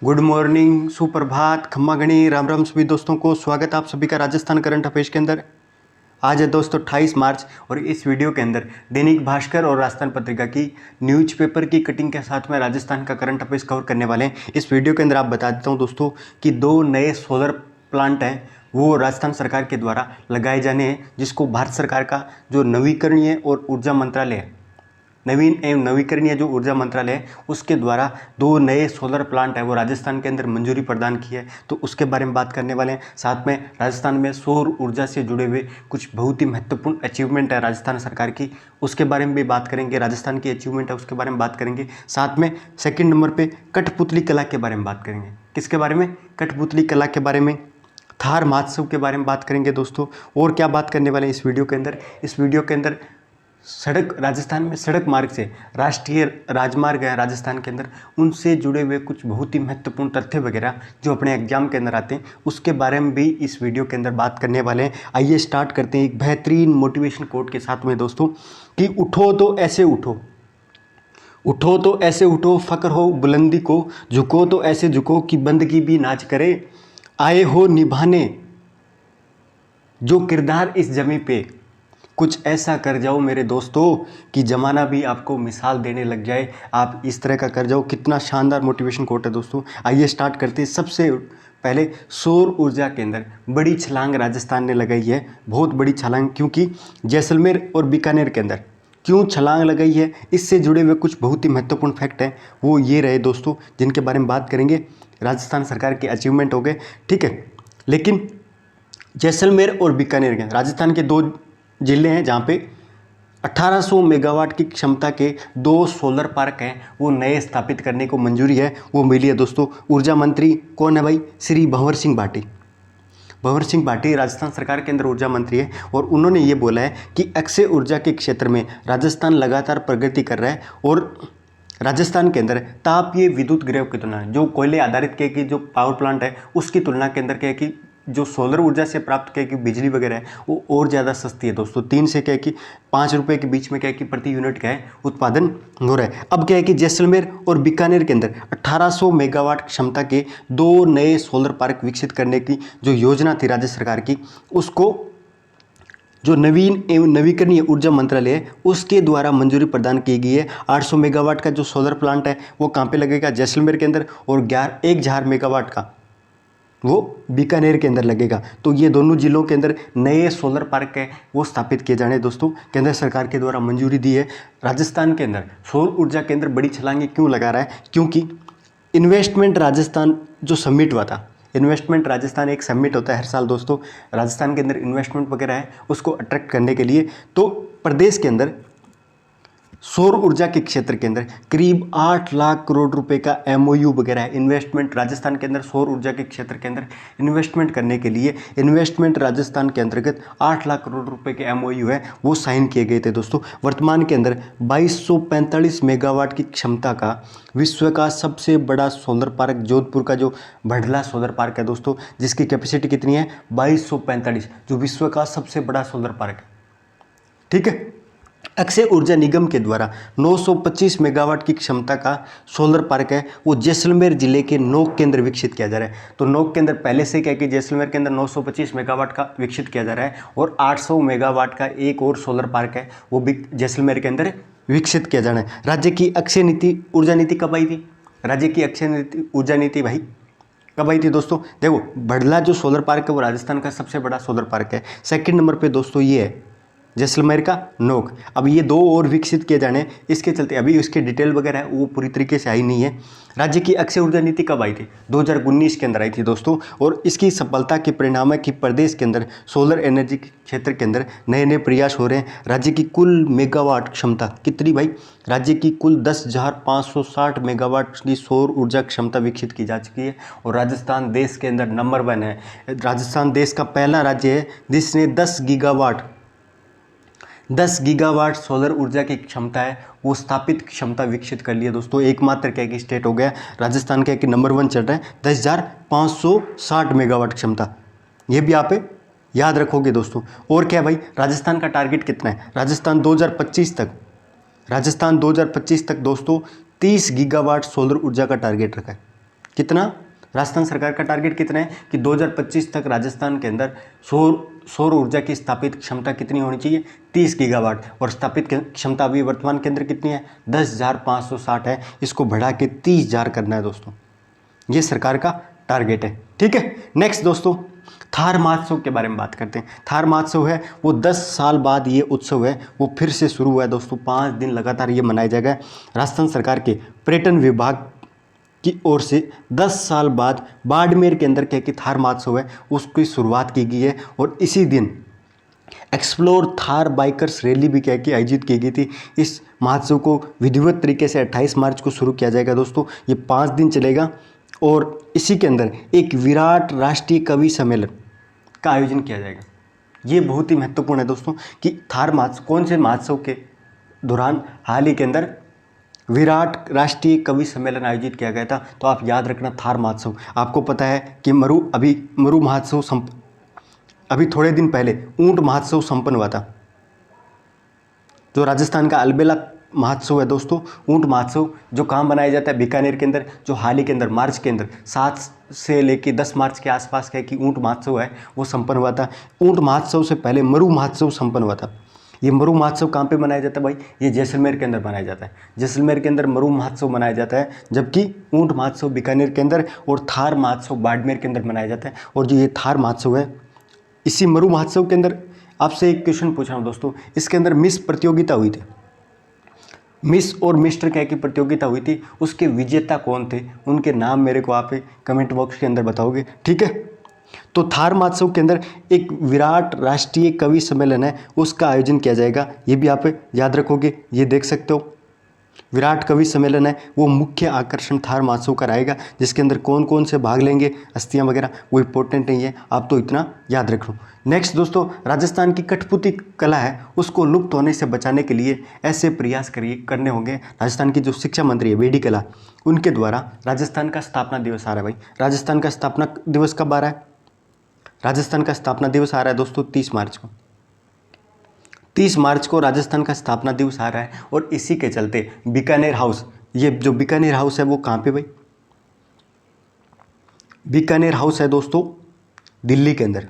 Good morning, सुप्रभात, खम्मा गणी, राम राम सभी दोस्तों को। स्वागत है आप सभी का राजस्थान करंट अफेयर्स के अंदर। आज है दोस्तों 28 मार्च और इस वीडियो के अंदर दैनिक भास्कर और राजस्थान पत्रिका की न्यूज़पेपर की कटिंग के साथ में राजस्थान का करंट अफेयर्स कवर करने वाले हैं। इस वीडियो के अंदर आप बता देता हूं दोस्तों कि 2 नए सोलर प्लांट हैं वो राजस्थान सरकार के द्वारा लगाए जाने हैं, जिसको भारत सरकार का जो नवीकरणीय और ऊर्जा मंत्रालय है, नवीन एवं नवीकरणीय जो ऊर्जा मंत्रालय है उसके द्वारा 2 नए सोलर प्लांट है वो राजस्थान के अंदर मंजूरी प्रदान की है। तो उसके बारे में बात करने वाले हैं। साथ में राजस्थान में सौर ऊर्जा से जुड़े हुए कुछ बहुत ही महत्वपूर्ण अचीवमेंट है राजस्थान सरकार की, उसके बारे में भी बात करेंगे। राजस्थान की अचीवमेंट है उसके बारे में बात करेंगे। साथ में सेकेंड नंबर पर कठपुतली कला के बारे में बात करेंगे। किसके बारे में? कठपुतली कला के बारे में। थार महोत्सव के बारे में बात करेंगे दोस्तों। और क्या बात करने वाले हैं इस वीडियो के अंदर? इस वीडियो के अंदर सड़क, राजस्थान में सड़क मार्ग से राष्ट्रीय राजमार्ग है राजस्थान के अंदर, उनसे जुड़े हुए कुछ बहुत ही महत्वपूर्ण तथ्य वगैरह जो अपने एग्जाम के अंदर आते हैं उसके बारे में भी इस वीडियो के अंदर बात करने वाले हैं। आइए स्टार्ट करते हैं एक बेहतरीन मोटिवेशन कोट के साथ में दोस्तों कि उठो तो ऐसे उठो, उठो तो ऐसे उठो, फक्र हो बुलंदी को, झुको तो ऐसे झुको कि बंदगी भी नाच करे, आए हो निभाने जो किरदार इस जमी पे, कुछ ऐसा कर जाओ मेरे दोस्तों कि ज़माना भी आपको मिसाल देने लग जाए। आप इस तरह का कर जाओ। कितना शानदार मोटिवेशन कोट है दोस्तों। आइए स्टार्ट करते हैं। सबसे पहले सौर ऊर्जा के अंदर बड़ी छलांग राजस्थान ने लगाई है, बहुत बड़ी छलांग। क्योंकि जैसलमेर और बीकानेर के अंदर क्यों छलांग लगाई है, इससे जुड़े हुए कुछ बहुत ही महत्वपूर्ण फैक्ट हैं वो ये रहे दोस्तों, जिनके बारे में बात करेंगे। राजस्थान सरकार के अचीवमेंट हो गए, ठीक है। लेकिन जैसलमेर और बीकानेर के राजस्थान के 2 जिले हैं जहाँ पे 1800 मेगावाट की क्षमता के 2 सोलर पार्क हैं वो नए स्थापित करने को मंजूरी है वो मिली है दोस्तों। ऊर्जा मंत्री कौन है भाई? श्री भंवर सिंह भाटी। भंवर सिंह भाटी राजस्थान सरकार के अंदर ऊर्जा मंत्री है और उन्होंने ये बोला है कि अक्षय ऊर्जा के क्षेत्र में राजस्थान लगातार प्रगति कर रहा है और राजस्थान के अंदर तापीय विद्युत गृह की तुलना, जो कोयले आधारित के की जो पावर प्लांट है उसकी तुलना के अंदर क्या है कि जो सोलर ऊर्जा से प्राप्त क्या है कि बिजली वगैरह है वो और ज़्यादा सस्ती है दोस्तों। 3 से क्या है कि 5 रुपये के बीच में क्या है कि प्रति यूनिट क्या है उत्पादन हो रहा है। अब क्या है कि जैसलमेर और बीकानेर के अंदर 1800 मेगावाट क्षमता के 2 नए सोलर पार्क विकसित करने की जो योजना थी राज्य सरकार की, उसको जो नवीन एवं नवीकरणीय ऊर्जा मंत्रालय है उसके द्वारा मंजूरी प्रदान की गई है। 800 मेगावाट का जो सोलर प्लांट है वो कहाँ पे लगेगा? जैसलमेर के अंदर। और 1000 मेगावाट का वो बीकानेर के अंदर लगेगा। तो ये दोनों जिलों के अंदर नए सोलर पार्क है वो स्थापित किए जाने दोस्तों, केंद्र सरकार के द्वारा मंजूरी दी है। राजस्थान के अंदर सौर ऊर्जा के अंदर बड़ी छलांगे क्यों लगा रहा है? क्योंकि इन्वेस्टमेंट राजस्थान जो समिट हुआ था, इन्वेस्टमेंट राजस्थान एक समिट होता है हर साल दोस्तों, राजस्थान के अंदर इन्वेस्टमेंट वगैरह है उसको अट्रैक्ट करने के लिए। तो प्रदेश के अंदर सौर ऊर्जा के क्षेत्र के अंदर करीब 8 लाख करोड़ रुपए का MOU वगैरह है। इन्वेस्टमेंट राजस्थान के अंदर सौर ऊर्जा के क्षेत्र के अंदर इन्वेस्टमेंट करने के लिए इन्वेस्टमेंट राजस्थान के अंतर्गत 8 लाख करोड़ रुपए के MOU है वो साइन किए गए थे दोस्तों। वर्तमान के अंदर 2245 मेगावाट की क्षमता का विश्व का सबसे बड़ा सोलर पार्क जोधपुर का जो भड़ला सोलर पार्क है दोस्तों, जिसकी कैपेसिटी कितनी है? 2245, जो विश्व का सबसे बड़ा सोलर पार्क है, ठीक है। अक्षय ऊर्जा निगम के द्वारा 925 मेगावाट की क्षमता का सोलर पार्क है वो जैसलमेर जिले के नोक के अंदर विकसित किया जा रहा है। तो नोक के अंदर पहले से क्या कि जैसलमेर के अंदर 925 मेगावाट का विकसित किया जा रहा है और 800 मेगावाट का एक और सोलर पार्क है वो भी जैसलमेर के अंदर विकसित किया जाना है। राज्य की अक्षय नीति ऊर्जा नीति कब आई थी? राज्य की अक्षय नीति ऊर्जा नीति भाई कब आई थी दोस्तों? देखो, भड़ला जो सोलर पार्क है वो राजस्थान का सबसे बड़ा सोलर पार्क है। सेकेंड नंबर पर दोस्तों ये है जैसलमेर का नोक। अब ये 2 और विकसित किए जाने, इसके चलते अभी उसके डिटेल वगैरह है वो पूरी तरीके से आई नहीं है। राज्य की अक्षय ऊर्जा नीति कब आई थी? 2019 के अंदर आई थी दोस्तों। और इसकी सफलता के परिणाम है कि प्रदेश के अंदर सोलर एनर्जी के क्षेत्र के अंदर नए नए प्रयास हो रहे हैं। राज्य की कुल मेगावाट क्षमता कितनी भाई? राज्य की कुल 10,560 मेगावाट की सौर ऊर्जा क्षमता विकसित की जा चुकी है और राजस्थान देश के अंदर नंबर 1 है। राजस्थान देश का पहला राज्य है जिसने 10 गीगावाट सोलर ऊर्जा की क्षमता है वो स्थापित क्षमता विकसित कर लिया दोस्तों। एकमात्र क्या कि स्टेट हो गया राजस्थान क्या कि नंबर 1 चल रहा है, 10,560 मेगावाट क्षमता। ये भी आप याद रखोगे दोस्तों। और क्या भाई, राजस्थान का टारगेट कितना है? राजस्थान 2025 तक दोस्तों 30 गीगावाट सोलर ऊर्जा का टारगेट रखा है। कितना, राजस्थान सरकार का टारगेट कितना है कि 2025 तक राजस्थान के अंदर सौर ऊर्जा की स्थापित क्षमता कितनी होनी चाहिए, 30 गीगावाट। और स्थापित क्षमता अभी वर्तमान के अंदर कितनी है, 10,560 है। इसको बढ़ा के 30,000 करना है दोस्तों, ये सरकार का टारगेट है। ठीक है, नेक्स्ट दोस्तों थार महोत्सव के बारे में बात करते हैं। थार महोत्सव है वो 10 साल बाद ये उत्सव है वो फिर से शुरू हुआ है दोस्तों। 5 दिन लगातार ये मनाया जाएगा। राजस्थान सरकार के पर्यटन विभाग की ओर से 10 साल बाद बाड़मेर के अंदर क्या कि थार महोत्सव है उसकी शुरुआत की गई है। और इसी दिन एक्सप्लोर थार बाइकर्स रैली भी क्या कि आयोजित की गई थी। इस महोत्सव को विधिवत तरीके से 28 मार्च को शुरू किया जाएगा दोस्तों। ये 5 दिन चलेगा और इसी के अंदर एक विराट राष्ट्रीय कवि सम्मेलन का आयोजन किया जाएगा। ये बहुत ही महत्वपूर्ण है दोस्तों कि थार महोत्सव कौन से महोत्सव के दौरान हाल ही के अंदर विराट राष्ट्रीय कवि सम्मेलन आयोजित किया गया था। तो आप याद रखना थार महोत्सव। आपको पता है कि मरु महोत्सव अभी थोड़े दिन पहले ऊंट महोत्सव संपन्न हुआ था, जो राजस्थान का अलबेला महोत्सव है दोस्तों। ऊंट महोत्सव जो कहाँ मनाया जाता है, बीकानेर के अंदर, जो हाल ही के अंदर मार्च के अंदर 7 से लेकर 10 मार्च के आसपास का कि ऊंट महोत्सव है वो संपन्न हुआ था। ऊंट महोत्सव से पहले मरु महोत्सव संपन्न हुआ था। ये मरु महोत्सव कहाँ पे मनाया जाता है भाई, ये जैसलमेर के अंदर मनाया जाता है। जैसलमेर के अंदर मरु महोत्सव मनाया जाता है, जबकि ऊंट महोत्सव बीकानेर के अंदर और थार महोत्सव बाड़मेर के अंदर मनाया जाता है। और जो ये थार महोत्सव है, इसी मरु महोत्सव के अंदर आपसे एक क्वेश्चन पूछ रहा हूँ दोस्तों, इसके अंदर मिस प्रतियोगिता हुई थी। मिस और मिस्टर क्या की प्रतियोगिता हुई थी, उसके विजेता कौन थे, उनके नाम मेरे को आप कमेंट बॉक्स के अंदर बताओगे। ठीक है, तो थार महोत्सव के अंदर एक विराट राष्ट्रीय कवि सम्मेलन है उसका आयोजन किया जाएगा। ये भी आप याद रखोगे, ये देख सकते हो विराट कवि सम्मेलन है वो मुख्य आकर्षण थार महोत्सव का रहेगा। जिसके अंदर कौन कौन से भाग लेंगे, हस्तियां वगैरह, वो इंपॉर्टेंट नहीं है, आप तो इतना याद रख लो। नेक्स्ट दोस्तों, राजस्थान की कठपुतली कला है उसको लुप्त होने से बचाने के लिए ऐसे प्रयास करने होंगे। राजस्थान की जो शिक्षा मंत्री है वेडी कला, उनके द्वारा राजस्थान का स्थापना दिवस आ रहा है भाई। राजस्थान का स्थापना दिवस कब आ रहा है, राजस्थान का स्थापना दिवस आ रहा है दोस्तों 30 मार्च को। 30 मार्च को राजस्थान का स्थापना दिवस आ रहा है। और इसी के चलते बीकानेर हाउस, ये जो बीकानेर हाउस है वो कहाँ पे भाई, बीकानेर हाउस है दोस्तों दिल्ली के अंदर।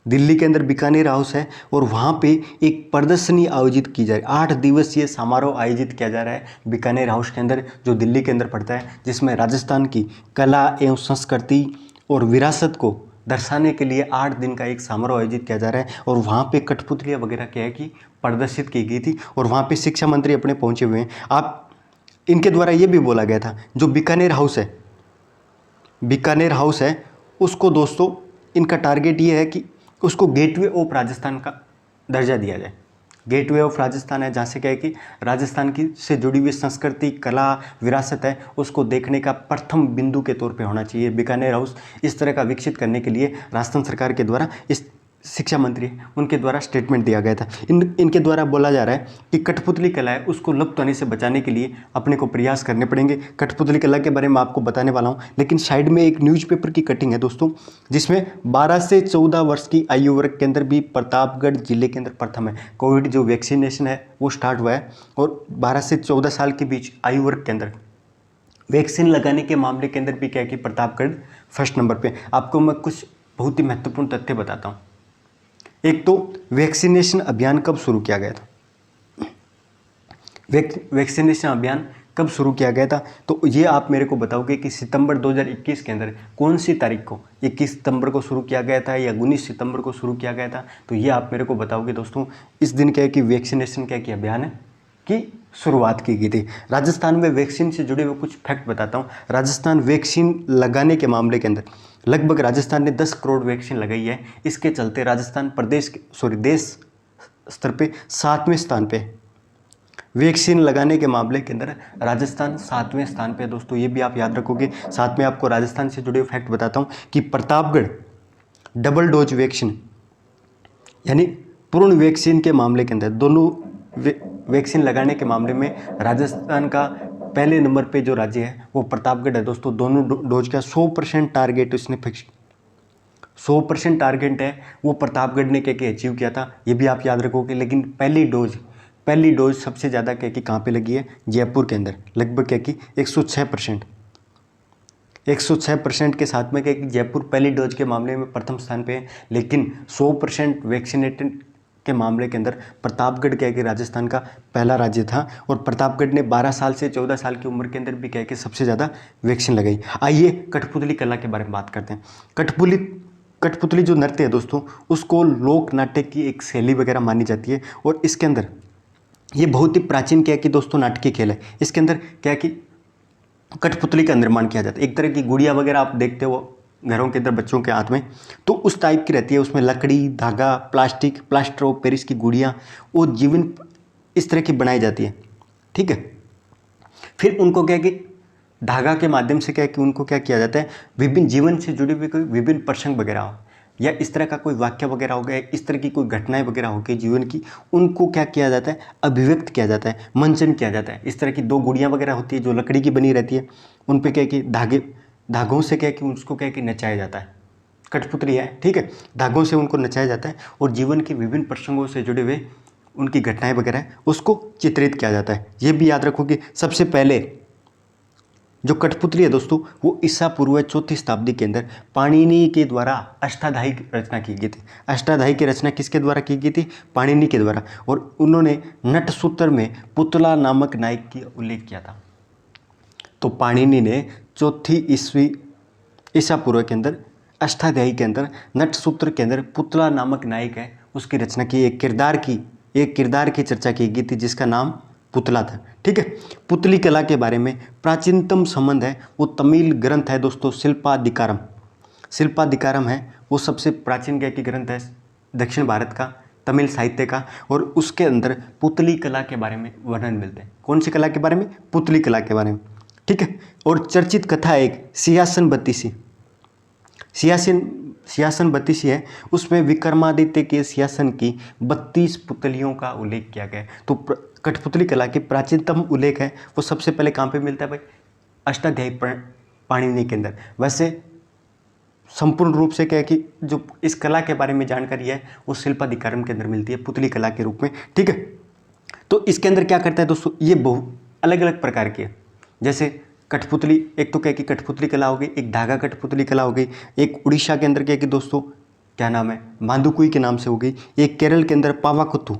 दिल्ली के अंदर बीकानेर हाउस है और वहाँ पे एक प्रदर्शनी आयोजित की जा रही है। 8 दिवसीय समारोह आयोजित किया जा रहा है बीकानेर हाउस के अंदर, जो दिल्ली के अंदर पड़ता है, जिसमें राजस्थान की कला एवं संस्कृति और विरासत को दर्शाने के लिए 8 दिन का एक समारोह आयोजित किया जा रहा है। और वहाँ पे कठपुतलियाँ वगैरह क्या है कि प्रदर्शित की गई थी और वहाँ पे शिक्षा मंत्री अपने पहुँचे हुए हैं। आप इनके द्वारा ये भी बोला गया था, जो बीकानेर हाउस है, बीकानेर हाउस है उसको दोस्तों इनका टारगेट ये है कि उसको गेटवे ऑफ राजस्थान का दर्जा दिया जाए। गेटवे ऑफ राजस्थान है जहाँ से क्या है कि राजस्थान की से जुड़ी हुई संस्कृति, कला, विरासत है उसको देखने का प्रथम बिंदु के तौर पे होना चाहिए बीकानेर हाउस। इस तरह का विकसित करने के लिए राजस्थान सरकार के द्वारा इस शिक्षा मंत्री उनके द्वारा स्टेटमेंट दिया गया था। इनके द्वारा बोला जा रहा है कि कठपुतली कला है उसको लुप्त होने से बचाने के लिए अपने को प्रयास करने पड़ेंगे। कठपुतली कला के बारे में आपको बताने वाला हूँ, लेकिन साइड में एक न्यूज़पेपर की कटिंग है दोस्तों, जिसमें 12 से 14 वर्ष की आयु वर्ग के अंदर भी प्रतापगढ़ जिले के अंदर प्रथम है। कोविड जो वैक्सीनेशन है वो स्टार्ट हुआ है और 12 से 14 साल के बीच आयु वर्ग के अंदर वैक्सीन लगाने के मामले के अंदर भी क्या कि प्रतापगढ़ फर्स्ट नंबर पे। आपको मैं कुछ बहुत ही महत्वपूर्ण तथ्य बताता हूँ। एक तो वैक्सीनेशन अभियान कब शुरू किया गया था, वैक्सीनेशन अभियान कब शुरू किया गया था, तो ये आप मेरे को बताओगे कि सितंबर 2021 के अंदर कौन सी तारीख को, 21 सितंबर को शुरू किया गया था या 19 सितंबर को शुरू किया गया था, तो ये आप मेरे को बताओगे दोस्तों। इस दिन क्या है कि वैक्सीनेशन क्या कि अभियान है की शुरुआत की गई थी। राजस्थान में वैक्सीन से जुड़े हुए कुछ फैक्ट बताता हूँ। राजस्थान वैक्सीन लगाने के मामले के अंदर लगभग राजस्थान ने 10 करोड़ वैक्सीन लगाई है। इसके चलते राजस्थान देश स्तर पे 7वें स्थान पे, वैक्सीन लगाने के मामले के अंदर राजस्थान 7वें स्थान पे है दोस्तों। ये भी आप याद रखोगे। साथ में आपको राजस्थान से जुड़े हुए फैक्ट बताता हूँ कि प्रतापगढ़ डबल डोज वैक्सीन यानी पूर्ण वैक्सीन के मामले के अंदर, दोनों वैक्सीन लगाने के मामले में राजस्थान का पहले नंबर पे जो राज्य है वो प्रतापगढ़ है दोस्तों। दोनों डोज का 100% टारगेट उसने फिक्स, 100% टारगेट है वो प्रतापगढ़ ने क्या अचीव किया था, ये भी आप याद रखोगे। लेकिन पहली डोज सबसे ज़्यादा क्या कि कहाँ पे लगी है, जयपुर के अंदर, लगभग क्या कि 106%। 106% के साथ में क्या कि जयपुर पहली डोज के मामले में प्रथम स्थान पे है, लेकिन 100% वैक्सीनेटेड के मामले के अंदर प्रतापगढ़ क्या है कि राजस्थान का पहला राज्य था और प्रतापगढ़ ने 12 साल से 14 साल की उम्र के अंदर भी क्या है कि सबसे ज़्यादा वैक्सीन लगाई। आइए कठपुतली कला के बारे में बात करते हैं। कठपुतली जो नृत्य है दोस्तों, उसको लोक नाट्य की एक शैली वगैरह मानी जाती है और इसके अंदर ये बहुत ही प्राचीन क्या है कि दोस्तों नाटकीय खेल है। इसके अंदर क्या है कि कठपुतली का निर्माण किया जाता है। एक तरह की गुड़िया वगैरह आप देखते हो घरों के अंदर बच्चों के हाथ में, तो उस टाइप की रहती है। उसमें लकड़ी, धागा, प्लास्टिक, प्लास्टर ऑफ पेरिस की गुड़ियाँ, वो जीवन इस तरह की बनाई जाती है। ठीक है, फिर उनको क्या है कि धागा के माध्यम से क्या है कि उनको क्या किया जाता है, विभिन्न जीवन से जुड़े हुए कोई विभिन्न प्रसंग वगैरह हो या इस तरह का कोई वाक्य वगैरह हो गया, इस तरह की कोई घटनाएं वगैरह हो गई जीवन की, उनको क्या किया जाता है, अभिव्यक्त किया जाता है, मंचन किया जाता है। इस तरह की 2 गुड़ियाँ वगैरह होती है जो लकड़ी की बनी रहती है, उन पे क्या है कि धागों से क्या है कि उसको क्या है कि नचाया जाता है। कठपुतली है, ठीक है, धागों से उनको नचाया जाता है और जीवन के विभिन्न प्रसंगों से जुड़े हुए उनकी घटनाएं वगैरह उसको चित्रित किया जाता है। ये भी याद रखो कि सबसे पहले जो कठपुतली है दोस्तों, वो ईसा पूर्व 4वीं शताब्दी के अंदर पाणिनि के द्वारा अष्टाध्यायी की रचना की गई थी। अष्टाध्यायी की रचना किसके द्वारा की गई थी? पाणिनि के द्वारा। और उन्होंने नटसूत्र में पुतला नामक नायक की उल्लेख किया था। तो पाणिनि ने 4वीं ईस्वी ईसा पूर्व के अंदर अष्टाध्यायी के अंदर नटसूत्र के अंदर पुतला नामक नायक है उसकी रचना की, एक किरदार की चर्चा की गई थी जिसका नाम पुतला था। ठीक है, पुतली कला के बारे में प्राचीनतम संबंध है वो तमिल ग्रंथ है दोस्तों, शिल्पाधिकारम है। वो सबसे प्राचीन क्या की ग्रंथ है दक्षिण भारत का, तमिल साहित्य का, और उसके अंदर पुतली कला के बारे में वर्णन मिलते हैं। कौन सी कला के बारे में? पुतली कला के बारे में। ठीक है, और चर्चित कथा एक सिंहासन बत्तीसी है। उसमें विक्रमादित्य के सिंहासन की 32 पुतलियों का उल्लेख किया गया है। तो कठपुतली कला के प्राचीनतम उल्लेख है वो सबसे पहले कहाँ पे मिलता है भाई? अष्टाध्यायी पाणिनि के अंदर। वैसे संपूर्ण रूप से क्या है कि जो इस कला के बारे में जानकारी है वो शिल्पाधिकारम के अंदर मिलती है पुतली कला के रूप में। ठीक है, तो इसके अंदर क्या करता है दोस्तों, ये बहुत अलग अलग प्रकार की है। जैसे कठपुतली, एक तो क्या कि कठपुतली कला हो गई, एक धागा कठपुतली कला हो गई, एक उड़ीसा के अंदर क्या कि दोस्तों क्या नाम है, मांदुकुई के नाम से हो गई, एक केरल के अंदर पावाकुत्तू।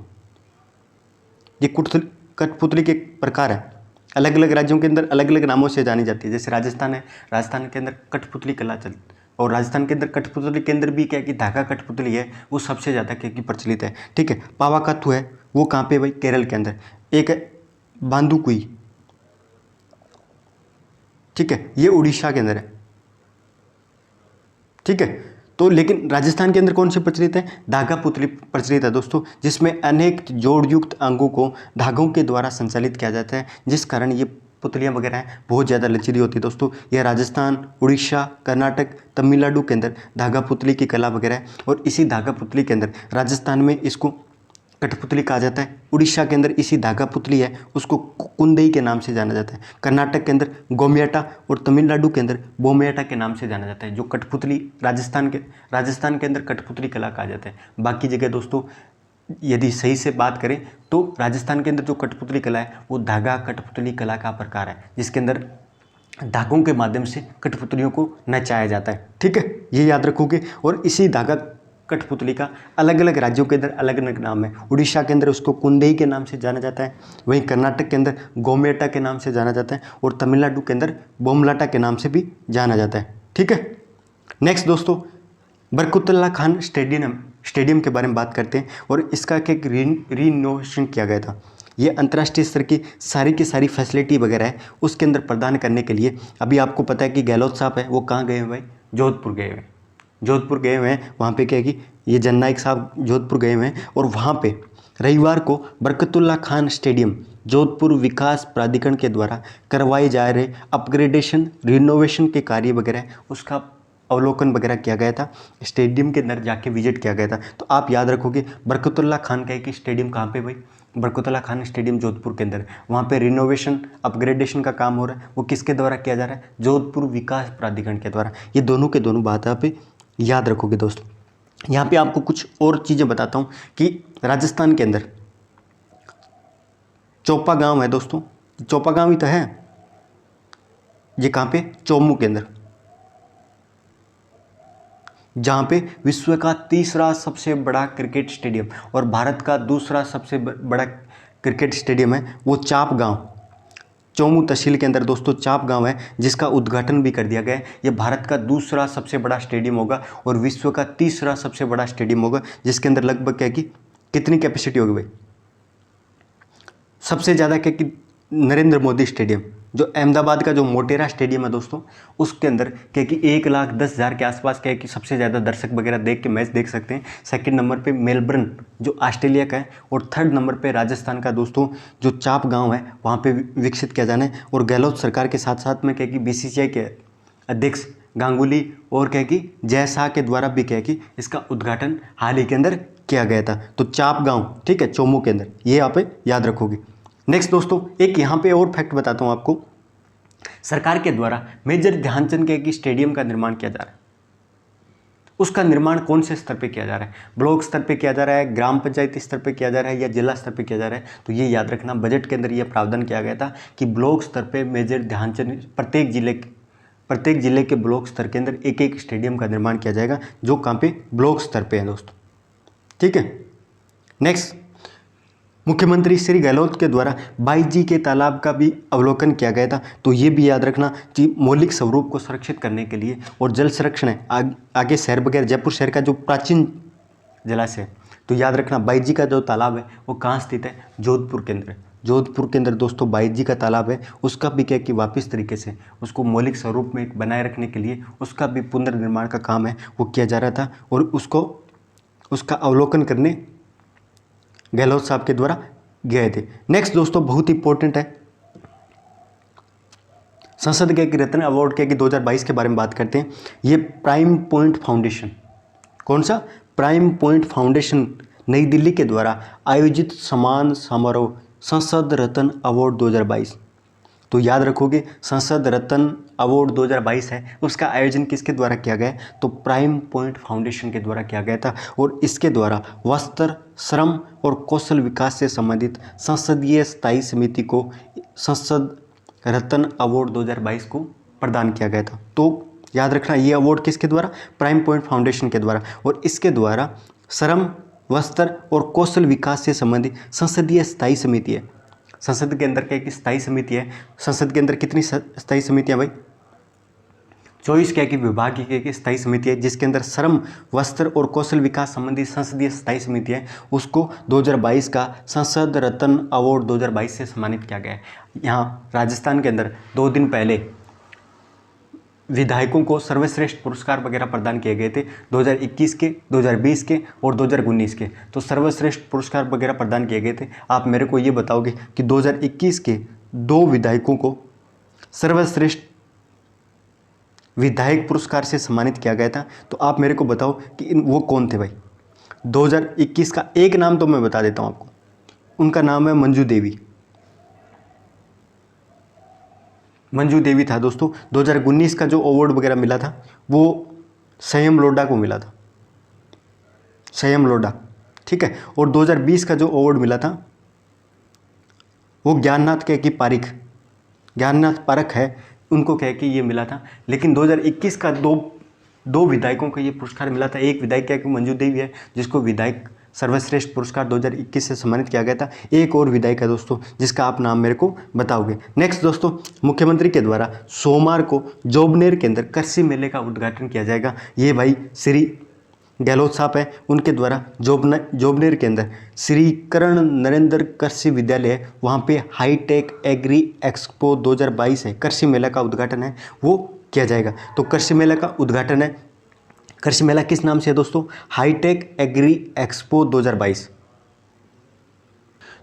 ये कठपुतली के प्रकार है, अलग अलग राज्यों के अंदर अलग अलग नामों से जानी जाती है। जैसे राजस्थान है, राजस्थान के अंदर कठपुतली कला चल, और राजस्थान के अंदर कठपुतली के अंदर भी क्या कि धागा कठपुतली है वो सबसे ज़्यादा क्या कि प्रचलित है। ठीक है, पावाकत्तू है वो कहाँ पे भाई? केरल के अंदर। एक है बांदुकुई, ठीक है, ये उड़ीसा के अंदर है। ठीक है, तो लेकिन राजस्थान के अंदर कौन सी प्रचलित है? धागा पुतली प्रचलित है दोस्तों, जिसमें अनेक जोड़युक्त अंगों को धागों के द्वारा संचालित किया जाता है, जिस कारण ये पुतलियाँ वगैरह हैं बहुत ज़्यादा लचीली होती है दोस्तों। यह राजस्थान, उड़ीसा, कर्नाटक, तमिलनाडु के अंदर धागा पुतली की कला वगैरह है। और इसी धागा पुतली के अंदर राजस्थान में इसको कठपुतली कहा जाता है, उड़ीसा के अंदर इसी धागा पुतली है उसको कुंदई के नाम से जाना जाता है, कर्नाटक के अंदर गोमियाटा और तमिलनाडु के अंदर बोमियाटा के नाम से जाना जाता है। जो कठपुतली राजस्थान के अंदर कठपुतली कला कहा जाता है। बाकी जगह दोस्तों यदि सही से बात करें तो राजस्थान के अंदर जो कठपुतली कला है वो धागा कठपुतली कला का प्रकार है, जिसके अंदर धागों के माध्यम से कठपुतलियों को नचाया जाता है। ठीक है, ये याद रखोगे। और इसी धागा कठपुतली का अलग अलग राज्यों के अंदर अलग अलग नाम है। उड़ीसा के अंदर उसको कुंदई के नाम से जाना जाता है, वहीं कर्नाटक के अंदर गोमेटा के नाम से जाना जाता है, और तमिलनाडु के अंदर बोमलाटा के नाम से भी जाना जाता है। ठीक है, नेक्स्ट दोस्तों बरकतुल्लाह खान स्टेडियम के बारे में बात करते हैं। और इसका एक रीइनोवेशन किया गया था। ये अंतर्राष्ट्रीय स्तर की सारी फैसिलिटी वगैरह है उसके अंदर प्रदान करने के लिए, अभी आपको पता है कि गहलोत साहब है वो कहाँ गए हुए हैं? जोधपुर गए हुए हैं। वहाँ पे क्या है कि ये जननायक साहब जोधपुर गए हुए हैं, और वहाँ पे रविवार को बरकतुल्लाह खान स्टेडियम जोधपुर विकास प्राधिकरण के द्वारा करवाए जा रहे अपग्रेडेशन रिनोवेशन के कार्य वगैरह उसका अवलोकन वगैरह किया गया था। स्टेडियम के अंदर जाके विजिट किया गया था। तो आप याद रखोगे बरकतुल्लाह खान का कि स्टेडियम कहाँ पे भाई? बरकतुल्लाह खान स्टेडियम जोधपुर के अंदर। वहाँ पे रिनोवेशन अपग्रेडेशन का काम हो रहा है, वो किसके द्वारा किया जा रहा है? जोधपुर विकास प्राधिकरण के द्वारा। ये दोनों के दोनों बात आप याद रखोगे दोस्तों। यहाँ पे आपको कुछ और चीज़ें बताता हूँ कि राजस्थान के अंदर चोपा गांव है दोस्तों, चोपा गांव ही तो है। ये कहाँ पे? चौमू के अंदर। जहाँ पे विश्व का तीसरा सबसे बड़ा क्रिकेट स्टेडियम और भारत का दूसरा सबसे बड़ा क्रिकेट स्टेडियम है वो चाप गांव, चोमू तहसील के अंदर दोस्तों चाप गांव है, जिसका उद्घाटन भी कर दिया गया है। ये भारत का दूसरा सबसे बड़ा स्टेडियम होगा और विश्व का तीसरा सबसे बड़ा स्टेडियम होगा, जिसके अंदर लगभग क्या कि कितनी कैपेसिटी होगी भाई, सबसे ज़्यादा क्या कि नरेंद्र मोदी स्टेडियम, जो अहमदाबाद का जो मोटेरा स्टेडियम है दोस्तों, उसके अंदर क्या कि 1,10,000 के आसपास क्या है कि सबसे ज़्यादा दर्शक वगैरह देख के मैच देख सकते हैं। सेकंड नंबर पे मेलबर्न जो ऑस्ट्रेलिया का है और थर्ड नंबर पे राजस्थान का दोस्तों जो चाप गांव है वहाँ पे विकसित किया जाना है। और गहलोत सरकार के साथ साथ में क्या कि BCCI के अध्यक्ष गांगुली और क्या कि जय शाह के द्वारा भी क्या कि इसका उद्घाटन हाल ही के अंदर किया गया था। तो चाप गांव ठीक है चोमू के अंदर, ये आप याद रखोगे। नेक्स्ट दोस्तों एक यहाँ पे और फैक्ट बताता हूँ आपको, सरकार के द्वारा मेजर ध्यानचंद के एक स्टेडियम का निर्माण किया जा रहा है। उसका निर्माण कौन से स्तर पे किया जा रहा है, ब्लॉक स्तर पे किया जा रहा है, ग्राम पंचायत स्तर पे किया जा रहा है या जिला स्तर पे किया जा रहा है। तो ये याद रखना, बजट के अंदर यह प्रावधान किया गया था कि ब्लॉक स्तर पे मेजर ध्यानचंद प्रत्येक जिले के ब्लॉक स्तर के अंदर एक एक स्टेडियम का निर्माण किया जाएगा, जो कहाँ पे ब्लॉक स्तर पे है दोस्तों, ठीक है। नेक्स्ट मुख्यमंत्री श्री गहलोत के द्वारा 22G के तालाब का भी अवलोकन किया गया था। तो ये भी याद रखना कि मौलिक स्वरूप को सुरक्षित करने के लिए और जल संरक्षण है आगे शहर वगैरह जयपुर शहर का जो प्राचीन जलाशय है, तो याद रखना 22G का जो तालाब है वो कहाँ स्थित है, जोधपुर के अंदर। जोधपुर के अंदर दोस्तों 22G का तालाब है, उसका भी क्या कि वापस तरीके से उसको मौलिक स्वरूप में बनाए रखने के लिए उसका भी पुनर्निर्माण का काम है वो किया जा रहा था और उसका अवलोकन करने गहलोत साहब के द्वारा गए थे। नेक्स्ट दोस्तों बहुत इंपॉर्टेंट है, संसद के रत्न अवार्ड के 2022 के बारे में बात करते हैं। ये प्राइम पॉइंट फाउंडेशन, कौन सा, प्राइम पॉइंट फाउंडेशन नई दिल्ली के द्वारा आयोजित सम्मान समारोह संसद रत्न अवार्ड 2022। तो याद रखोगे संसद रत्न अवार्ड 2022 है, उसका आयोजन किसके द्वारा किया गया, तो प्राइम पॉइंट फाउंडेशन के द्वारा किया गया था और इसके द्वारा वस्त्र, श्रम और कौशल विकास से संबंधित संसदीय स्थायी समिति को संसद रत्न अवार्ड 2022 को प्रदान किया गया था। तो याद रखना ये अवार्ड किसके द्वारा, प्राइम पॉइंट फाउंडेशन के द्वारा, और इसके द्वारा श्रम, वस्त्र और कौशल विकास से संबंधित संसदीय स्थायी समिति है। संसद के अंदर क्या एक स्थायी समिति है, संसद के अंदर कितनी स्थायी समितियां भाई, 24 क्या की विभाग की स्थायी समिति है, जिसके अंदर श्रम, वस्त्र और कौशल विकास संबंधी संसदीय स्थायी समिति है, उसको 2022 का संसद रत्न अवार्ड 2022 से सम्मानित किया गया है। यहाँ राजस्थान के अंदर 2 दिन पहले विधायकों को सर्वश्रेष्ठ पुरस्कार वगैरह प्रदान किए गए थे 2021 के, 2020 के और 2019 के। तो सर्वश्रेष्ठ पुरस्कार वगैरह प्रदान किए गए थे। आप मेरे को ये बताओगे कि 2021 के 2 विधायकों को सर्वश्रेष्ठ विधायक पुरस्कार से सम्मानित किया गया था, तो आप मेरे को बताओ कि वो कौन थे भाई। 2021 का एक नाम तो मैं बता देता हूँ आपको, उनका नाम है मंजू देवी। मंजू देवी था दोस्तों। 2019 का जो अवार्ड वगैरह मिला था वो संयम लोढ़ा को मिला था, संयम लोढ़ा, ठीक है। और 2020 का जो अवार्ड मिला था वो ज्ञाननाथ के की पारिक, ज्ञाननाथ पारक है, उनको कह के ये मिला था। लेकिन 2021 का दो विधायकों को ये पुरस्कार मिला था। एक विधायक क्या कि मंजू देवी है, जिसको विधायक सर्वश्रेष्ठ पुरस्कार 2021 से सम्मानित किया गया था। एक और विधायक है दोस्तों जिसका आप नाम मेरे को बताओगे। नेक्स्ट दोस्तों मुख्यमंत्री के द्वारा सोमवार को जोबनेर के अंदर कृषि मेले का उद्घाटन किया जाएगा। ये भाई श्री गहलोत साहब है, उनके द्वारा जोबनेर के अंदर श्री कर्ण नरेंद्र कृषि विद्यालय है, वहाँ पे हाईटेक एग्री एक्सपो 2022 है, कृषि मेला का उद्घाटन है वो किया जाएगा। तो कृषि मेला का उद्घाटन है, कृषि मेला किस नाम से है दोस्तों, हाईटेक एग्री एक्सपो 2022।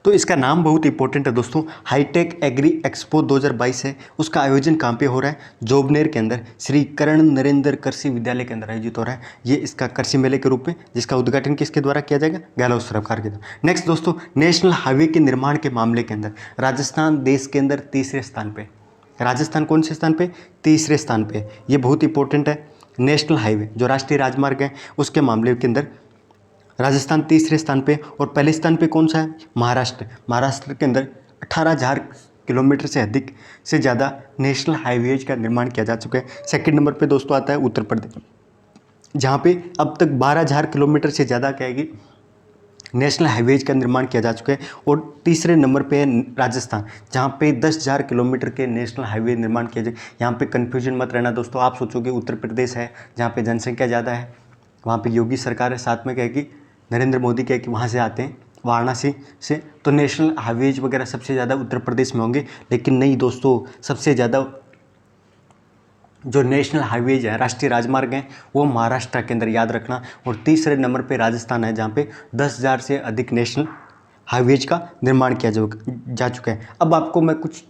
तो इसका नाम बहुत इंपॉर्टेंट है दोस्तों, हाईटेक एग्री एक्सपो 2022 है। उसका आयोजन कहाँ पे हो रहा है, जोबनेर के अंदर श्री कर्ण नरेंद्र कृषि विद्यालय के अंदर आयोजित हो रहा है। ये इसका कृषि मेले के रूप में, जिसका उद्घाटन किसके द्वारा किया जाएगा, गहलोत सरकार के द्वारा। नेक्स्ट दोस्तों नेशनल हाईवे के निर्माण के मामले के अंदर राजस्थान देश के अंदर तीसरे स्थान पे, राजस्थान कौन से स्थान पे, तीसरे स्थान पे। ये बहुत इंपॉर्टेंट है। नेशनल हाईवे जो राष्ट्रीय राजमार्ग है उसके मामले के अंदर राजस्थान तीसरे स्थान पे, और पहले स्थान पे कौन सा है, महाराष्ट्र। महाराष्ट्र के अंदर 18,000 किलोमीटर से अधिक से ज़्यादा नेशनल हाईवेज का निर्माण किया जा चुका है। सेकंड नंबर पे दोस्तों आता है उत्तर प्रदेश, जहाँ पे अब तक 12,000 किलोमीटर से ज़्यादा क्या है कि नेशनल हाईवेज का निर्माण किया जा चुका है। और तीसरे नंबर पे है राजस्थान, जहाँ पे 10,000 किलोमीटर के नेशनल हाईवे निर्माण किया जाए। यहाँ पे कन्फ्यूजन मत रहना दोस्तों, आप सोचोगे उत्तर प्रदेश है जहाँ पे जनसंख्या ज़्यादा है, वहाँ पे योगी सरकार है, साथ में क्या है कि नरेंद्र मोदी क्या है कि वहाँ से आते हैं वाराणसी से, तो नेशनल हाईवेज वगैरह सबसे ज़्यादा उत्तर प्रदेश में होंगे। लेकिन नहीं दोस्तों, सबसे ज़्यादा जो नेशनल हाईवेज है, राष्ट्रीय राजमार्ग हैं, वो महाराष्ट्र के अंदर, याद रखना। और तीसरे नंबर पे राजस्थान है, जहाँ पे 10,000 से अधिक नेशनल हाईवेज का निर्माण किया जा चुका है। अब आपको मैं कुछ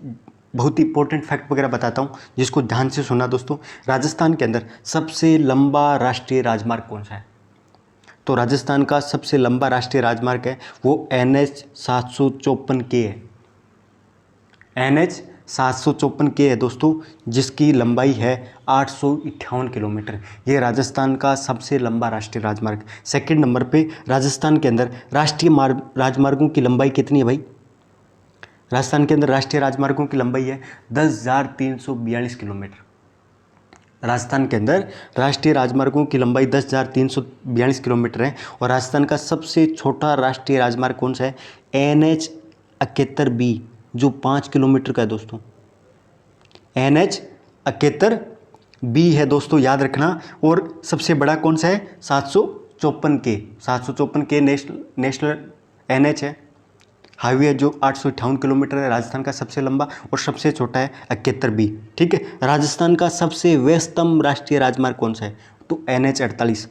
बहुत ही इंपॉर्टेंट फैक्ट वगैरह बताता हूँ, जिसको ध्यान से सुनना दोस्तों। राजस्थान के अंदर सबसे लंबा राष्ट्रीय राजमार्ग कौन सा है? तो राजस्थान का सबसे लंबा राष्ट्रीय राजमार्ग है वो NH 754K है। NH 754K है दोस्तों, जिसकी लंबाई है 858 किलोमीटर। ये राजस्थान का सबसे लंबा राष्ट्रीय राजमार्ग। सेकंड नंबर पे राजस्थान के अंदर राष्ट्रीय राजमार्गों की लंबाई कितनी है भाई? राजस्थान के अंदर राष्ट्रीय राजमार्गों की लंबाई है 10,342 किलोमीटर। राजस्थान के अंदर राष्ट्रीय राजमार्गों की लंबाई 10,342 किलोमीटर है। और राजस्थान का सबसे छोटा राष्ट्रीय राजमार्ग कौन सा है? NH 71B, जो 5 किलोमीटर का है दोस्तों। NH 71B है दोस्तों, याद रखना। और सबसे बड़ा कौन सा है? 754K नेशनल NH है, हाईवे है, जो 858 किलोमीटर है। राजस्थान का सबसे लंबा, और सबसे छोटा है 71B। ठीक है। राजस्थान का सबसे व्यस्तम राष्ट्रीय राजमार्ग कौन सा है? तो NH 48।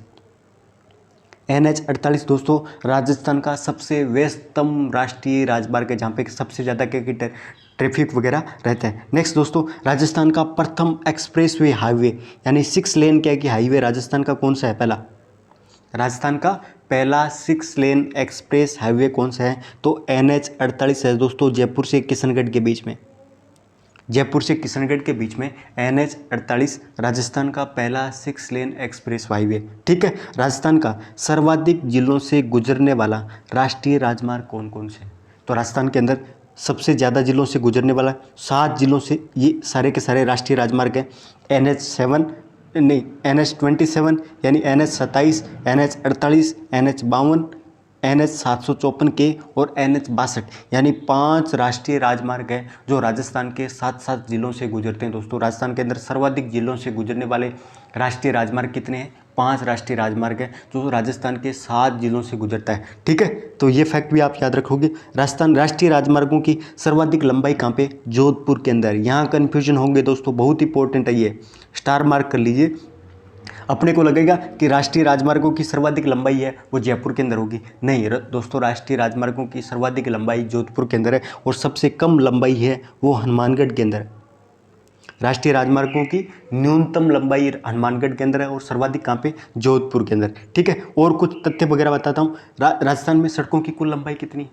NH 48 दोस्तों राजस्थान का सबसे व्यस्तम राष्ट्रीय राजमार्ग है, जहाँ पे सबसे ज़्यादा क्या ट्रैफिक वगैरह रहता है। नेक्स्ट दोस्तों, राजस्थान का प्रथम एक्सप्रेसवे हाईवे, यानी 6 लेन क्या है कि हाईवे राजस्थान का कौन सा है? पहला राजस्थान का पहला 6 लेन एक्सप्रेस हाईवे कौन सा है? तो NH 48 है दोस्तों, जयपुर से किशनगढ़ के बीच में। जयपुर से किशनगढ़ के बीच में NH 48 राजस्थान का पहला 6 लेन एक्सप्रेस हाईवे। ठीक है। राजस्थान का सर्वाधिक जिलों से गुजरने वाला राष्ट्रीय राजमार्ग कौन कौन से? तो राजस्थान के अंदर सबसे ज़्यादा जिलों से गुजरने वाला 7 जिलों से ये सारे के सारे राष्ट्रीय राजमार्ग हैं। NH 27 यानी NH 27, NH 48, NH 52, NH 754K और NH 62, यानी 5 राष्ट्रीय राजमार्ग हैं जो राजस्थान के 7 जिलों से गुजरते हैं दोस्तों। राजस्थान के अंदर सर्वाधिक जिलों से गुजरने वाले राष्ट्रीय राजमार्ग कितने हैं? 5 राष्ट्रीय राजमार्ग हैं जो राजस्थान के 7 जिलों से गुजरता है। ठीक है, तो ये फैक्ट भी आप याद रखोगे। राजस्थान राष्ट्रीय राजमार्गों की सर्वाधिक लंबाई कहाँ पे? जोधपुर के अंदर। यहाँ कन्फ्यूजन होंगे दोस्तों, बहुत इंपॉर्टेंट है ये, स्टार मार्क कर लीजिए। अपने को लगेगा कि राष्ट्रीय राजमार्गों की सर्वाधिक लंबाई है वो जयपुर के अंदर होगी, नहीं दोस्तों, राष्ट्रीय राजमार्गों की सर्वाधिक लंबाई जोधपुर के अंदर है। और सबसे कम लंबाई है वो हनुमानगढ़ के अंदर है। राष्ट्रीय राजमार्गों की न्यूनतम लंबाई हनुमानगढ़ के अंदर है और सर्वाधिक कहाँ पे? जोधपुर के अंदर। ठीक है, और कुछ तथ्य वगैरह बताता हूँ। राजस्थान में सड़कों की कुल लंबाई कितनी?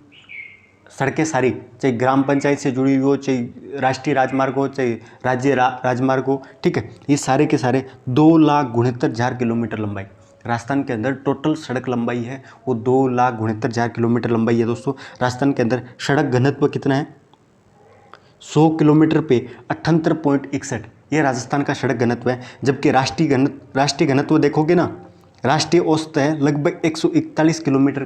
सड़कें सारी, चाहे ग्राम पंचायत से जुड़ी हुई हो, चाहे राष्ट्रीय राजमार्ग हो, चाहे राज्य राजमार्ग हो, ठीक है, ये सारे के सारे 2,69,000 किलोमीटर लंबाई राजस्थान के अंदर टोटल सड़क लंबाई है वो 2,69,000 किलोमीटर लंबाई है दोस्तों। राजस्थान के अंदर सड़क घनत्व कितना है? 100 किलोमीटर पे 78.61, ये राजस्थान का सड़क घनत्व है। जबकि राष्ट्रीय घनत्व देखोगे ना, राष्ट्रीय औसत है लगभग 141 किलोमीटर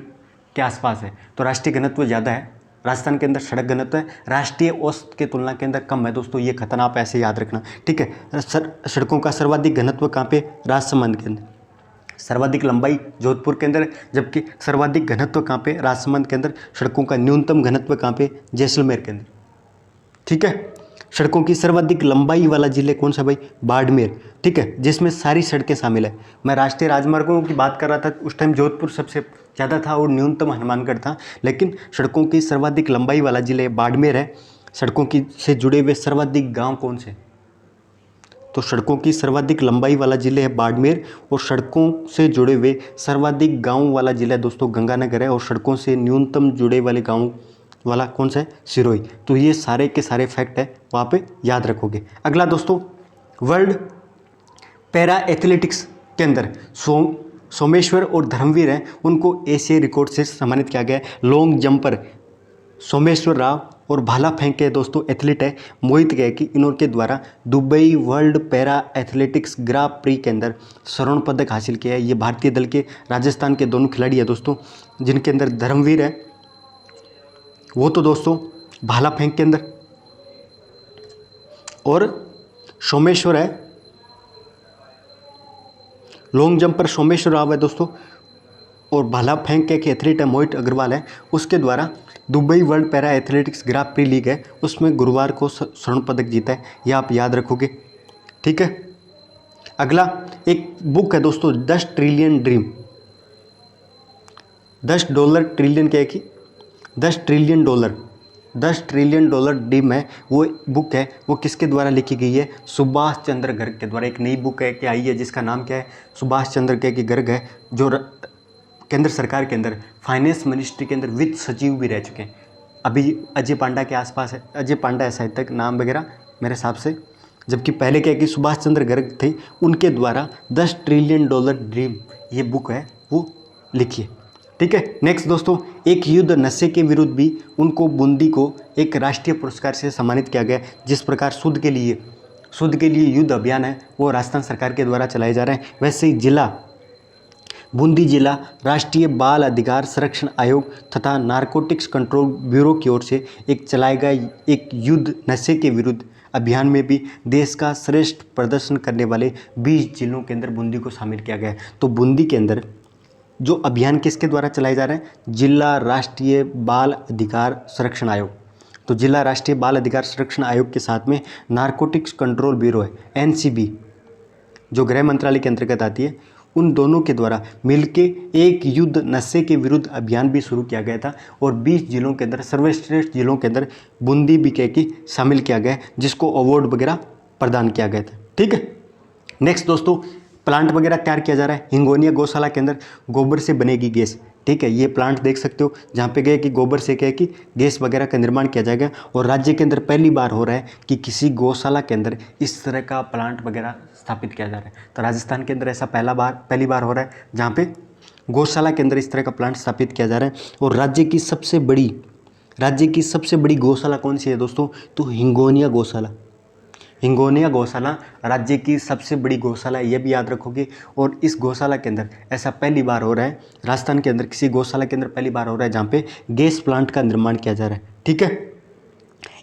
के आसपास है, तो राष्ट्रीय घनत्व ज़्यादा है। राजस्थान के अंदर सड़क घनत्व है राष्ट्रीय औसत के तुलना के अंदर कम है दोस्तों, ये खतना आप ऐसे याद रखना। ठीक है। सड़कों का सर्वाधिक घनत्व कहाँ पे? राजसमंद के अंदर। सर्वाधिक लंबाई जोधपुर के अंदर, जबकि सर्वाधिक घनत्व कहाँ पे? राजसमंद के अंदर। सड़कों का न्यूनतम घनत्व कहाँ पे? जैसलमेर के अंदर। ठीक है। सड़कों की सर्वाधिक लंबाई वाला जिले कौन सा भाई? बाड़मेर। ठीक है, जिसमें सारी सड़कें शामिल है। मैं राष्ट्रीय राजमार्गों की बात कर रहा था, उस टाइम जोधपुर सबसे ज़्यादा था और न्यूनतम हनुमानगढ़ था, लेकिन सड़कों की सर्वाधिक लंबाई वाला जिले बाड़मेर है। सड़कों की से जुड़े हुए सर्वाधिक गांव कौन से? तो सड़कों की सर्वाधिक लंबाई वाला जिले है बाड़मेर, और सड़कों से जुड़े हुए सर्वाधिक गाँव वाला जिला दोस्तों गंगानगर है, और सड़कों से न्यूनतम जुड़े वाले गाँव वाला कौन सा है? सिरोही। तो ये सारे के सारे फैक्ट है वहाँ पे याद रखोगे। अगला दोस्तों, वर्ल्ड पैरा एथलेटिक्स के अंदर सोमेश्वर और धर्मवीर हैं, उनको एशियाई रिकॉर्ड से सम्मानित किया गया है। लॉन्ग जंपर सोमेश्वर राव और भाला फेंक के दोस्तों एथलीट है मोहित गैकी, इनके द्वारा दुबई वर्ल्ड पैरा एथलेटिक्स ग्रां प्री के अंदर स्वर्ण पदक हासिल किया है। ये भारतीय दल के राजस्थान के दोनों खिलाड़ी है दोस्तों, जिनके अंदर धर्मवीर है वो तो दोस्तों भाला फेंक के अंदर, और सोमेश्वर है लॉन्ग जंप पर सोमेश्वर राव है दोस्तों, और भाला फेंक के एथलीट है मोहित अग्रवाल है। उसके द्वारा दुबई वर्ल्ड पैरा एथलेटिक्स ग्रां प्री लीग है, उसमें गुरुवार को स्वर्ण पदक जीता है, यह आप याद रखोगे, ठीक है। अगला एक बुक है दोस्तों 10 ट्रिलियन ड्रीम, $10 ट्रिलियन क्या है कि $10 ट्रिलियन ड्रीम है वो बुक है, वो किसके द्वारा लिखी गई है? सुभाष चंद्र गर्ग के द्वारा। एक नई बुक है कि आई है जिसका नाम क्या है? सुभाष चंद्र गर्ग है, जो केंद्र सरकार के अंदर फाइनेंस मिनिस्ट्री के अंदर वित्त सचिव भी रह चुके हैं। अभी अजय पांडा के आसपास है, अजय पांडा है शायद तक नाम वगैरह मेरे हिसाब से, जबकि पहले क्या है कि सुभाष चंद्र गर्ग थे, उनके द्वारा $10 ट्रिलियन ड्रीम ये बुक है वो लिखी है, ठीक है। नेक्स्ट दोस्तों, एक युद्ध नशे के विरुद्ध भी उनको बूंदी को एक राष्ट्रीय पुरस्कार से सम्मानित किया गया। जिस प्रकार शुद्ध के लिए युद्ध अभियान है वो राजस्थान सरकार के द्वारा चलाए जा रहे हैं, वैसे ही बूंदी जिला राष्ट्रीय बाल अधिकार संरक्षण आयोग तथा नारकोटिक्स कंट्रोल ब्यूरो की ओर से एक चलाए गए एक युद्ध नशे के विरुद्ध अभियान में भी देश का श्रेष्ठ प्रदर्शन करने वाले 20 जिलों के अंदर बूंदी को शामिल किया गया है। तो बूंदी के अंदर जो अभियान किसके द्वारा चलाए जा रहे हैं? जिला राष्ट्रीय बाल अधिकार संरक्षण आयोग। तो जिला राष्ट्रीय बाल अधिकार संरक्षण आयोग के साथ में नारकोटिक्स कंट्रोल ब्यूरो है NCB, जो गृह मंत्रालय के अंतर्गत आती है, उन दोनों के द्वारा मिलके एक युद्ध नशे के विरुद्ध अभियान भी शुरू किया गया था, और 20 जिलों के अंदर सर्वश्रेष्ठ जिलों के अंदर बूंदी भी की शामिल किया गया, जिसको अवार्ड वगैरह प्रदान किया गया था, ठीक है। नेक्स्ट दोस्तों, प्लांट वगैरह तैयार किया जा रहा है हिंगोनिया गौशाला के अंदर, गोबर से बनेगी गैस, ठीक है। ये प्लांट देख सकते हो जहाँ पे गए कि गोबर से क्या है कि गैस वगैरह का निर्माण किया जाएगा, और राज्य के अंदर पहली बार हो रहा है कि किसी गौशाला के अंदर इस तरह का प्लांट वगैरह स्थापित किया जा रहा है। तो राजस्थान के अंदर ऐसा पहली बार हो रहा है जहाँ पे गौशाला के अंदर इस तरह का प्लांट स्थापित किया जा रहा है। और राज्य की सबसे बड़ी गौशाला कौन सी है दोस्तों? तो हिंगोनिया गौशाला राज्य की सबसे बड़ी गौशाला है, ये भी याद रखोगे। और इस गौशाला के अंदर ऐसा पहली बार हो रहा है, राजस्थान के अंदर किसी गौशाला के अंदर पहली बार हो रहा है जहाँ पे गैस प्लांट का निर्माण किया जा रहा है, ठीक है।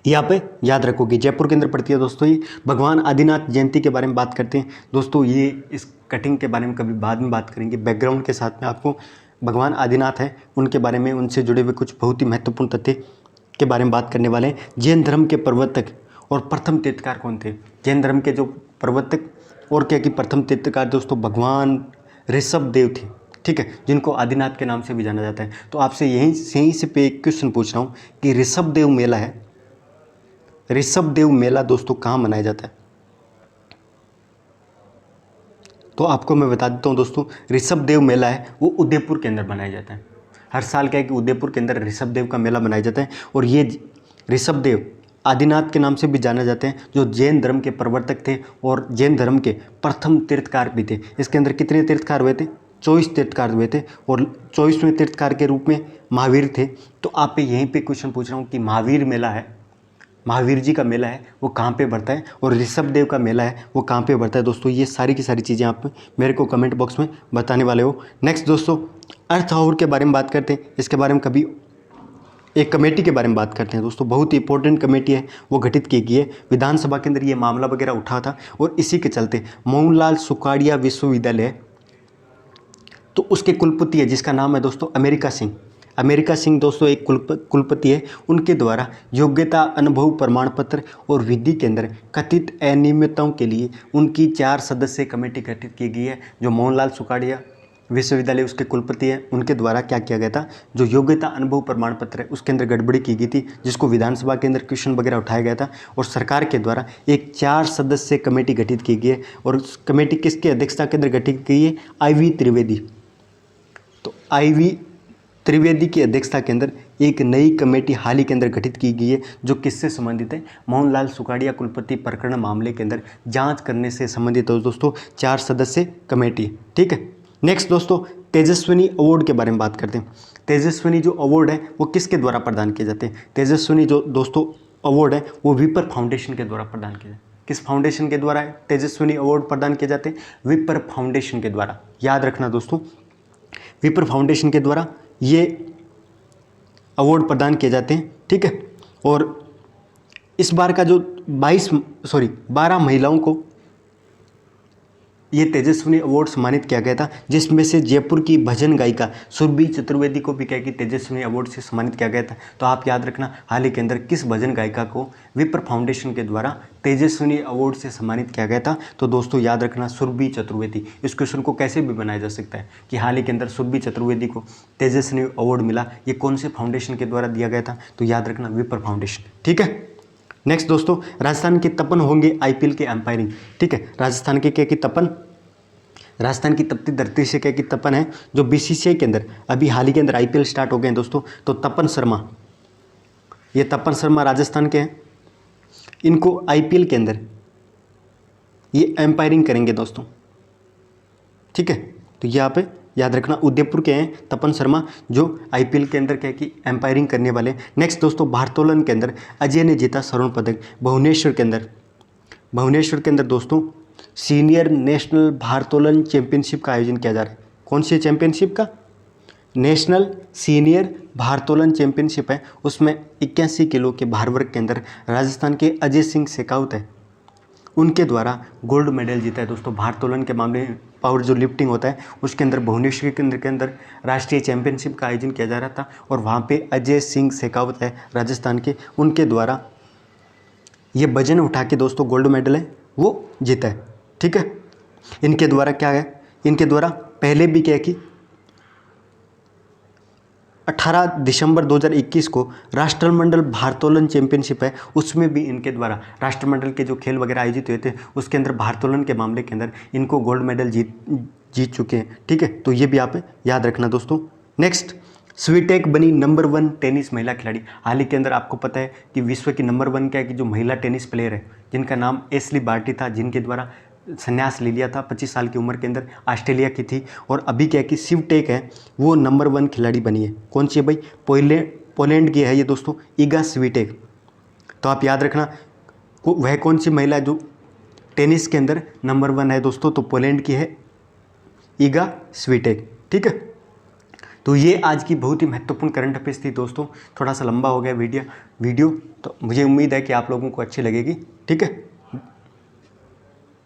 यहाँ पे याद रखोगे जयपुर के अंदर पड़ती है दोस्तों। ये भगवान आदिनाथ जयंती के बारे में बात करते हैं दोस्तों, ये इस कटिंग के बारे में कभी बाद में बात करेंगे। बैकग्राउंड के साथ में आपको भगवान आदिनाथ है उनके बारे में, उनसे जुड़े हुए कुछ बहुत ही महत्वपूर्ण तथ्य के बारे में बात करने वाले हैं। जैन धर्म के प्रवर्तक और प्रथम तीर्थकार कौन थे? जैन धर्म के जो प्रवर्तक और क्या कि प्रथम तीर्थकार दोस्तों भगवान ऋषभ देव थे, ठीक है, जिनको आदिनाथ के नाम से भी जाना जाता है। तो आपसे यहीं से पे एक क्वेश्चन पूछ रहा हूँ कि ऋषभ देव मेला दोस्तों कहाँ मनाया जाता है? तो आपको मैं बता देता हूँ दोस्तों, ऋषभ देव मेला है वो उदयपुर के अंदर मनाया जाता है। हर साल क्या है कि उदयपुर के अंदर ऋषभ देव का मेला मनाया जाता है, और ये ऋषभ देव आदिनाथ के नाम से भी जाने जाते हैं, जो जैन धर्म के प्रवर्तक थे और जैन धर्म के प्रथम तीर्थकार भी थे। इसके अंदर कितने तीर्थकार हुए थे? 24 तीर्थकार हुए थे, और 24वें तीर्थकार के रूप में महावीर थे। तो आप पे यहीं पे क्वेश्चन पूछ रहा हूँ कि महावीर जी का मेला है वो कहाँ पे बढ़ता है, और ऋषभ देव का मेला है वो कहाँ पे बढ़ता है दोस्तों? ये सारी की सारी चीज़ें आप मेरे को कमेंट बॉक्स में बताने वाले हो। नेक्स्ट दोस्तों, अर्थ आवर के बारे में बात करते हैं। इसके बारे में कभी एक कमेटी के बारे में बात करते हैं दोस्तों, बहुत ही इंपॉर्टेंट कमेटी है वो गठित की गई है। विधानसभा के अंदर ये मामला वगैरह उठा था, और इसी के चलते मोहनलाल सुखाड़िया विश्वविद्यालय तो उसके कुलपति है जिसका नाम है दोस्तों अमेरिका सिंह दोस्तों एक कुलपति है। उनके द्वारा योग्यता अनुभव प्रमाण पत्र और विधि के अंदर कथित अनियमितताओं के लिए उनकी 4 सदस्यीय कमेटी गठित की गई है। जो मोहनलाल सुखाड़िया विश्वविद्यालय उसके कुलपति हैं, उनके द्वारा क्या किया गया था, जो योग्यता अनुभव प्रमाण पत्र है उसके अंदर गड़बड़ी की गई थी, जिसको विधानसभा के अंदर क्वेश्चन वगैरह उठाया गया था, और सरकार के द्वारा एक 4 सदस्यीय कमेटी गठित की गई है। और उस कमेटी किसकी अध्यक्षता के अंदर गठित की है? IV त्रिवेदी। तो IV त्रिवेदी की अध्यक्षता के अंदर एक नई कमेटी हाल ही के अंदर गठित की गई है, जो किससे संबंधित है? मोहनलाल सुखाड़िया कुलपति प्रकरण मामले के अंदर जांच करने से संबंधित है दोस्तों 4 सदस्य कमेटी, ठीक है। नेक्स्ट दोस्तों, तेजस्विनी अवार्ड के बारे में बात करते हैं। तेजस्विनी जो अवार्ड है वो किसके द्वारा प्रदान किए जाते हैं? तेजस्विनी जो दोस्तों अवार्ड है वो विपर फाउंडेशन के द्वारा प्रदान किए जाते हैं। किस फाउंडेशन के द्वारा तेजस्विनी अवार्ड प्रदान किए जाते हैं? विपर फाउंडेशन के द्वारा। याद रखना दोस्तों, विपर फाउंडेशन के द्वारा ये अवार्ड प्रदान किए जाते हैं, ठीक है। और इस बार का जो 12 महिलाओं को ये तेजस्विनी अवार्ड सम्मानित किया गया था, जिसमें से जयपुर की भजन गायिका सुरभि चतुर्वेदी को भी क्या कि तेजस्विनी अवार्ड से सम्मानित किया गया था। तो आप याद रखना हाल ही के अंदर किस भजन गायिका को विपर फाउंडेशन के द्वारा तेजस्विनी अवार्ड से सम्मानित किया गया था? तो दोस्तों याद रखना सुरभि चतुर्वेदी। इस क्वेश्चन को कैसे भी बनाया जा सकता है कि हाल ही के अंदर सुरभि चतुर्वेदी को तेजस्विनी अवार्ड मिला, ये कौन से फाउंडेशन के द्वारा दिया गया था? तो याद रखना विपर फाउंडेशन, ठीक है। नेक्स्ट दोस्तों, राजस्थान के तपन होंगे आईपीएल के एम्पायरिंग, ठीक है। राजस्थान के क्या की तपन, राजस्थान की तपती धरती से क्या की तपन है जो बीसीसीआई के अंदर अभी हाल ही के अंदर आईपीएल स्टार्ट हो गए हैं दोस्तों। तो तपन शर्मा, ये तपन शर्मा राजस्थान के हैं, इनको आईपीएल के अंदर ये एम्पायरिंग करेंगे दोस्तों, ठीक है। तो यहाँ पे याद रखना उदयपुर के हैं तपन शर्मा जो आईपीएल के अंदर क्या कि एम्पायरिंग करने वाले। नेक्स्ट दोस्तों, भारोत्तोलन के अंदर अजय ने जीता स्वर्ण पदक भुवनेश्वर के अंदर दोस्तों सीनियर नेशनल भारोत्तोलन चैंपियनशिप का आयोजन किया जा रहा है। कौन सी चैंपियनशिप का? नेशनल सीनियर भारोत्तोलन चैंपियनशिप है। उसमें 81 किलो के भार वर्ग के अंदर राजस्थान के अजय सिंह शेखावत है, उनके द्वारा गोल्ड मेडल जीता है दोस्तों। भारोत्तोलन के मामले में पावर जो लिफ्टिंग होता है उसके अंदर भुवनेश्वर के अंदर राष्ट्रीय चैंपियनशिप का आयोजन किया जा रहा था और वहाँ पे अजय सिंह शेखावत है राजस्थान के, उनके द्वारा ये वजन उठा के दोस्तों गोल्ड मेडल है वो जीता है, ठीक है। इनके द्वारा क्या है, इनके द्वारा पहले भी क्या कि 18 दिसंबर 2021 को राष्ट्रमंडल भारोत्तोलन चैंपियनशिप है, उसमें भी इनके द्वारा राष्ट्रमंडल के जो खेल वगैरह आयोजित हुए थे उसके अंदर भारोत्तोलन के मामले के अंदर इनको गोल्ड मेडल जीत चुके हैं, ठीक है। तो ये भी आप याद रखना दोस्तों। नेक्स्ट, स्वीटेक बनी नंबर 1 टेनिस महिला खिलाड़ी। हाल ही के अंदर आपको पता है कि विश्व की नंबर 1 क्या है कि जो महिला टेनिस प्लेयर है जिनका नाम एशली बार्टी था, जिनके द्वारा संन्यास ले लिया था 25 साल की उम्र के अंदर, ऑस्ट्रेलिया की थी। और अभी क्या है कि स्वीटेक है वो नंबर 1 खिलाड़ी बनी है। कौन सी है भाई? पोलैंड की है ये दोस्तों, ईगा स्वीटेक। तो आप याद रखना वह कौन सी महिला जो टेनिस के अंदर नंबर 1 है दोस्तों, तो पोलैंड की है ईगा स्वीटेक, ठीक है। तो ये आज की बहुत ही महत्वपूर्ण करंट अफेयर्स थी दोस्तों। थोड़ा सा लंबा हो गया वीडियो, तो मुझे उम्मीद है कि आप लोगों को अच्छी लगेगी, ठीक है।